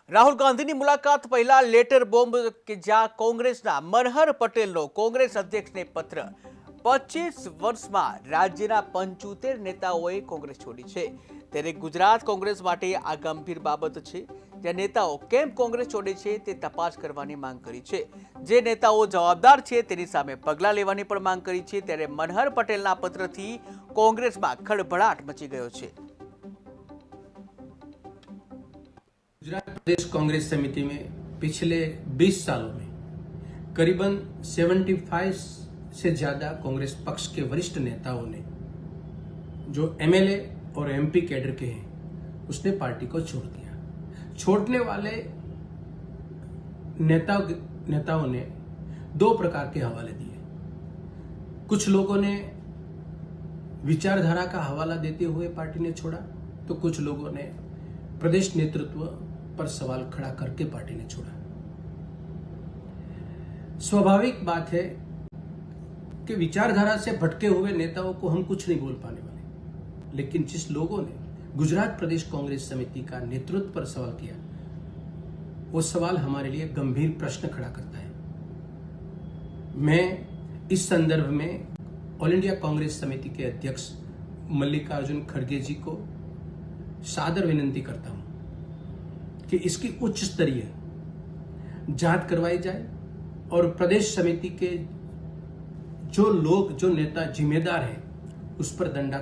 રાહુલ ગાંધીની મુલાકાત પહેલા લેટર બોમ્બ કે જ્યાં કોંગ્રેસના મનહર પટેલનો કોંગ્રેસ અધ્યક્ષને પત્ર 25 વર્ષમાં રાજ્યના 75 નેતાઓએ કોંગ્રેસ છોડી છે ત્યારે ગુજરાત કોંગ્રેસ માટે આ ગંભીર બાબત છે ત્યાં નેતાઓ કેમ કોંગ્રેસ છોડે છે તે તપાસ કરવાની માંગ કરી છે જે નેતાઓ જવાબદાર છે તેની સામે પગલાં લેવાની પણ માંગ કરી છે ત્યારે મનહર પટેલના પત્રથી કોંગ્રેસમાં ખળભળાટ મચી ગયો છે। गुजरात प्रदेश कांग्रेस समिति में पिछले 20 सालों में करीबन 75 से ज्यादा कांग्रेस पक्ष के वरिष्ठ नेताओं ने जो एमएलए और एमपी कैडर के हैं उसने पार्टी को छोड़ दिया। छोड़ने वाले नेताओं ने दो प्रकार के हवाले दिए। कुछ लोगों ने विचारधारा का हवाला देते हुए पार्टी ने छोड़ा तो कुछ लोगों ने प्रदेश नेतृत्व पर सवाल खड़ा करके पार्टी ने छोड़ा। स्वाभाविक बात है कि विचारधारा से भटके हुए नेताओं को हम कुछ नहीं बोल पाने वाले, लेकिन जिस लोगों ने गुजरात प्रदेश कांग्रेस समिति का नेतृत्व पर सवाल किया वो सवाल हमारे लिए गंभीर प्रश्न खड़ा करता है। मैं इस संदर्भ में ऑल इंडिया कांग्रेस समिति के अध्यक्ष मल्लिकार्जुन खड़गे जी को सादर विनंती करता हूं कि इसकी उच्च स्तरीय जांच करवाई जाए और प्रदेश समिति के जो लोग जो नेता जिम्मेदार हैं उस पर दंडा